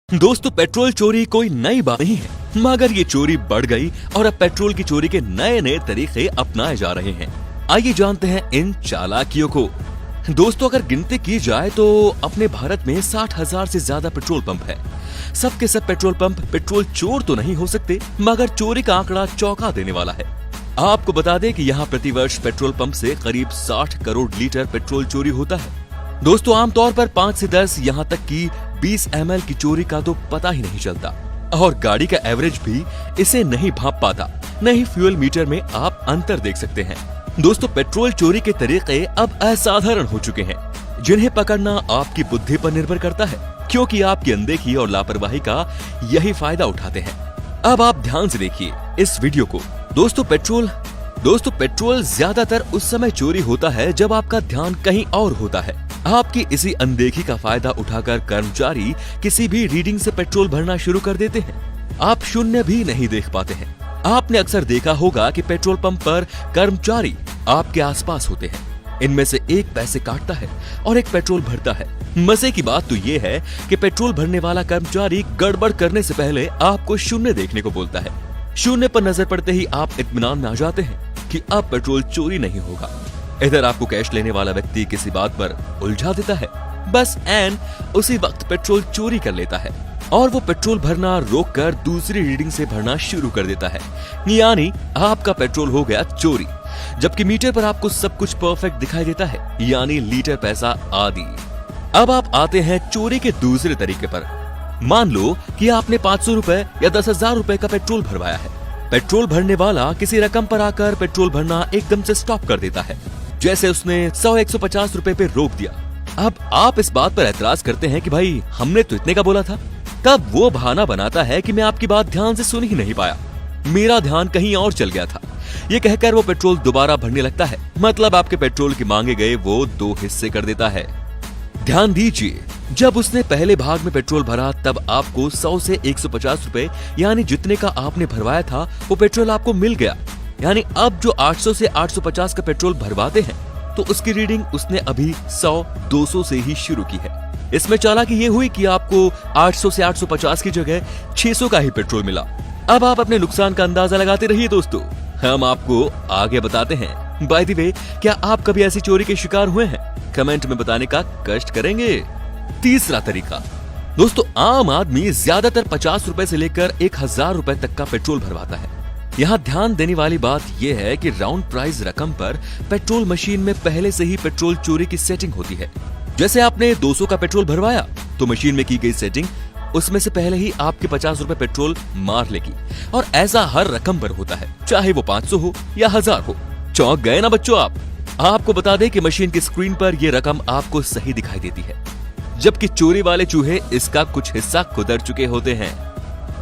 दोस्तों, पेट्रोल चोरी कोई नई बात नहीं है, मगर ये चोरी बढ़ गई और अब पेट्रोल की चोरी के नए नए तरीके अपनाए जा रहे हैं। आइए जानते हैं इन चालाकियों को। दोस्तों, अगर गिनती की जाए तो अपने भारत में 60,000 से ज्यादा पेट्रोल पंप है। सबके सब पेट्रोल पंप पेट्रोल चोर तो नहीं हो सकते, मगर चोरी का आंकड़ा चौंका देने वाला है। आपको बता दें कि यहाँ प्रतिवर्ष पेट्रोल पंप से करीब 60 करोड़ लीटर पेट्रोल चोरी होता है। दोस्तों, आमतौर पर 5 से 10 यहाँ तक कि 20 ml की चोरी का तो पता ही नहीं चलता और गाड़ी का एवरेज भी इसे नहीं भांप पाता। नहीं फ्यूल मीटर में आप अंतर देख सकते हैं। दोस्तों, पेट्रोल चोरी के तरीके अब असाधारण हो चुके हैं, जिन्हें पकड़ना आपकी बुद्धि पर निर्भर करता है, क्योंकि आपकी अनदेखी और लापरवाही का यही फायदा उठाते हैं। अब आप ध्यान से देखिए इस वीडियो को। दोस्तों, पेट्रोल ज्यादातर उस समय चोरी होता है जब आपका ध्यान कहीं और होता है। आपकी इसी अनदेखी का फायदा उठाकर कर्मचारी किसी भी रीडिंग से पेट्रोल भरना शुरू कर देते हैं। आप शून्य भी नहीं देख पाते हैं। आपने अक्सर देखा होगा कि पेट्रोल पंप पर कर्मचारी आपके आसपास होते हैं। इनमें से एक पैसे काटता है और एक पेट्रोल भरता है। मजे की बात तो ये है कि पेट्रोल भरने वाला कर्मचारी गड़बड़ करने से पहले आपको शून्य देखने को बोलता है। शून्य पर नजर पड़ते ही आप इत्मीनान में आ जाते हैं कि अब पेट्रोल चोरी नहीं होगा। इधर आपको कैश लेने वाला व्यक्ति किसी बात पर उलझा देता है, बस एन उसी वक्त पेट्रोल चोरी कर लेता है और वो पेट्रोल भरना रोककर दूसरी रीडिंग से भरना शुरू कर देता है। यानी आपका पेट्रोल हो गया चोरी, जबकि मीटर पर आपको सब कुछ परफेक्ट दिखाई देता है, यानी लीटर पैसा आदि। अब आप आते हैं चोरी के दूसरे तरीके पर। मान लो कि आपने 500 रुपए या 10,000 रुपए का पेट्रोल भरवाया है। पेट्रोल भरने वाला किसी रकम पर आकर पेट्रोल भरना एकदम से स्टॉप कर देता है, जैसे उसने 100-150 रुपए पे रोक दिया। अब आप इस बात पर एतराज करते हैं कि भाई हमने तो इतने का बोला था। तब वो बहाना बनाता है कि मैं आपकी बात ध्यान से सुन ही नहीं पाया, मेरा ध्यान कहीं और चल गया था। ये कहकर वो पेट्रोल दोबारा भरने लगता है। मतलब आपके पेट्रोल की मांगे गए वो 2 हिस्से कर देता है। ध्यान दीजिए, जब उसने पहले भाग में पेट्रोल भरा तब आपको 100 से 150 रुपए यानी जितने का आपने भरवाया था वो पेट्रोल आपको मिल गया। यानी अब जो 800 से 850 का पेट्रोल भरवाते हैं तो उसकी रीडिंग उसने अभी 100-200 से ही शुरू की है। इसमें चालाकी ये हुई कि आपको 800 से 850 की जगह 600 का ही पेट्रोल मिला। अब आप अपने नुकसान का अंदाजा लगाते रहिए दोस्तों, हम आपको आगे बताते हैं। बाय द वे, क्या आप कभी ऐसी चोरी के शिकार हुए हैं? कमेंट में बताने का कष्ट करेंगे। तीसरा तरीका। दोस्तों, आम आदमी ज्यादातर 50 रुपए से लेकर 1,000 रुपए तक का पेट्रोल भरवाता है। यहाँ ध्यान देने वाली बात यह है कि राउंड प्राइस रकम पर पेट्रोल मशीन में पहले से ही पेट्रोल चोरी की सेटिंग होती है। जैसे आपने 200 का पेट्रोल भरवाया तो मशीन में की गई सेटिंग उसमें से पहले ही आपके 50 रुपए पेट्रोल मार लेगी, और ऐसा हर रकम पर होता है, चाहे वो 500 हो या 1000 हो। चौंक गए ना बच्चों आप? आपको बता दें कि मशीन की स्क्रीन पर ये रकम आपको सही दिखाई देती है, जबकि चोरी वाले चूहे इसका कुछ हिस्सा खुदर चुके होते हैं।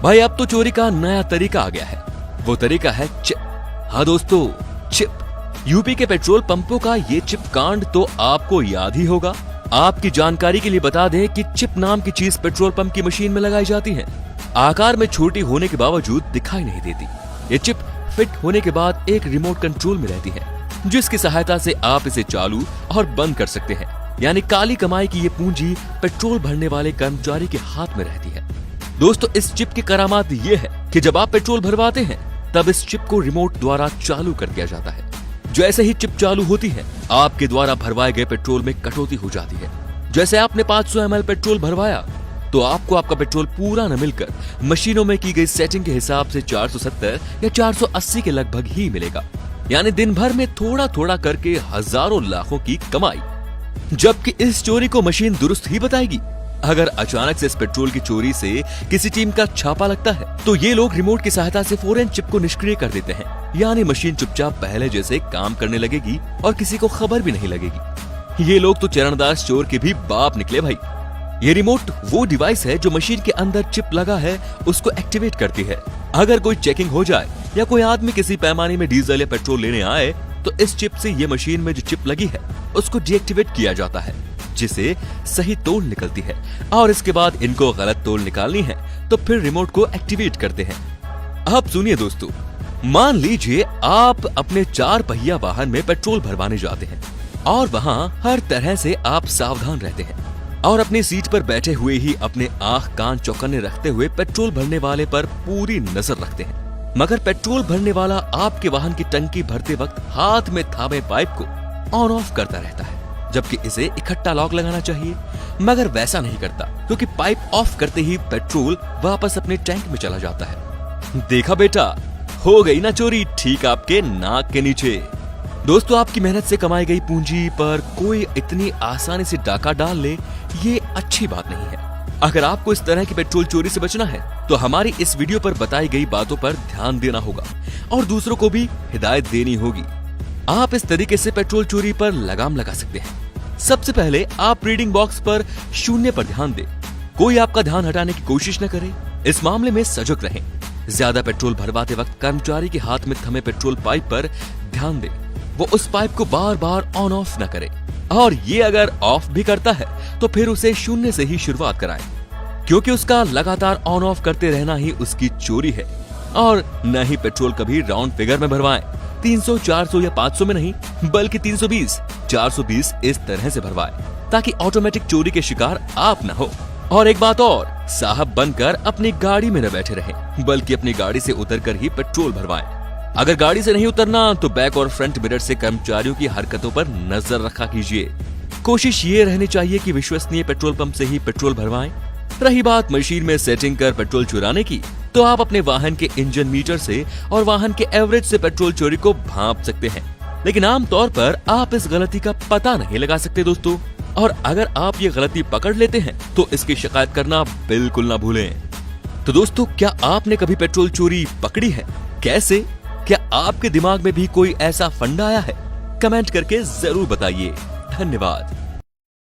भाई, अब तो चोरी का नया तरीका आ गया है। वो तरीका है चिप। हाँ दोस्तों, चिप। यूपी के पेट्रोल पंपों का ये चिप कांड तो आपको याद ही होगा। आपकी जानकारी के लिए बता दें कि चिप नाम की चीज पेट्रोल पंप की मशीन में लगाई जाती है। आकार में छोटी होने के बावजूद दिखाई नहीं देती। ये चिप फिट होने के बाद एक रिमोट कंट्रोल में रहती है, जिसकी सहायता से आप इसे चालू और बंद कर सकते हैं। यानी काली कमाई की ये पूंजी पेट्रोल भरने वाले कर्मचारी के हाथ में रहती है। दोस्तों, इस चिप की करामात ये है कि जब आप पेट्रोल भरवाते हैं तब इस चिप को रिमोट द्वारा चालू कर दिया जाता है। जैसे ही चिप चालू होती है, आपके द्वारा भरवाए गए पेट्रोल में कटौती हो जाती है। जैसे आपने 500 ml पेट्रोल भरवाया तो आपको आपका पेट्रोल पूरा न मिलकर मशीनों में की गई सेटिंग के हिसाब से 470 या 480 के लगभग ही मिलेगा। यानी दिन भर में थोड़ा थोड़ा करके हजारों लाखों की कमाई, जबकि इस चोरी को मशीन दुरुस्त ही बताएगी। अगर अचानक से इस पेट्रोल की चोरी से किसी टीम का छापा लगता है तो ये लोग रिमोट की सहायता से फौरन चिप को निष्क्रिय कर देते हैं। यानी मशीन चुपचाप पहले जैसे काम करने लगेगी और किसी को खबर भी नहीं लगेगी। ये लोग तो चरणदास चोर के भी बाप निकले भाई। ये रिमोट वो डिवाइस है जो मशीन के अंदर चिप लगा है उसको एक्टिवेट करती है। अगर कोई चेकिंग हो जाए या कोई आदमी किसी पैमाने में डीजल या पेट्रोल लेने आए तो इस चिप से ये मशीन में जो चिप लगी है उसको डीएक्टिवेट किया जाता है, जिसे सही तोल निकलती है, और इसके बाद इनको गलत तोल निकालनी है तो फिर रिमोट को एक्टिवेट करते हैं। अब सुनिए दोस्तों, मान लीजिए आप अपने 4 पहिया वाहन में पेट्रोल भरवाने जाते हैं और वहाँ हर तरह से आप सावधान रहते हैं। और अपनी सीट पर बैठे हुए ही अपने आंख कान चौकन्ने रखते हुए पेट्रोल भरने वाले पर पूरी नजर रखते हैं। मगर पेट्रोल भरने वाला आपके वाहन की टंकी भरते वक्त हाथ में थामे पाइप को ऑन ऑफ करता रहता है, जबकि इसे इकट्ठा लॉक लगाना चाहिए, मगर वैसा नहीं करता क्योंकि पाइप ऑफ करते ही पेट्रोल वापस अपने टैंक में चला जाता है। देखा बेटा, हो गई ना चोरी ठीक आपके नाक के नीचे। दोस्तों, आपकी मेहनत से कमाई गई पूंजी पर कोई इतनी आसानी से डाका डाल ले, ये अच्छी बात नहीं है। अगर आपको इस तरह की पेट्रोल चोरी से बचना है तो हमारी इस वीडियो पर बताई गई बातों पर ध्यान देना होगा और दूसरों को भी हिदायत देनी होगी। आप इस तरीके से पेट्रोल चोरी पर लगाम लगा सकते हैं। सबसे पहले आप रीडिंग बॉक्स पर 0 पर ध्यान दें। कोई आपका ध्यान हटाने की कोशिश न करे। इस मामले में सजग रहें। ज्यादा पेट्रोल भरवाते वक्त कर्मचारी के हाथ में थमे पेट्रोल पाइप पर ध्यान दें। वो उस पाइप को बार बार ऑन ऑफ न करे, और ये अगर ऑफ भी करता है तो फिर उसे 0 से ही शुरुआत कराएं, क्योंकि उसका लगातार ऑन ऑफ करते रहना ही उसकी चोरी है। और न ही पेट्रोल कभी राउंड फिगर में भरवाएं। 300, 400 या 500 में नहीं, बल्कि 320, 420 इस तरह से भरवाएं, ताकि ऑटोमेटिक चोरी के शिकार आप न हो। और एक बात और, साहब बनकर अपनी गाड़ी में न बैठे रहें, बल्कि अपनी गाड़ी से उतरकर ही पेट्रोल भरवाएं। अगर गाड़ी से नहीं उतरना तो बैक और फ्रंट मिरर से कर्मचारियों की हरकतों पर नजर रखा कीजिए। कोशिश ये रहनी चाहिए कि विश्वसनीय पेट्रोल पंप से ही पेट्रोल भरवाएं। रही बात मशीन में सेटिंग कर पेट्रोल चुराने की, तो आप अपने वाहन के इंजन मीटर से और वाहन के एवरेज से पेट्रोल चोरी को भांप सकते हैं, लेकिन आमतौर पर आप इस गलती का पता नहीं लगा सकते दोस्तों। और अगर आप ये गलती पकड़ लेते हैं तो इसकी शिकायत करना बिल्कुल ना भूलें। तो दोस्तों, क्या आपने कभी पेट्रोल चोरी पकड़ी है? कैसे? क्या आपके दिमाग में भी कोई ऐसा फंडा आया है? कमेंट करके जरूर बताइए। धन्यवाद।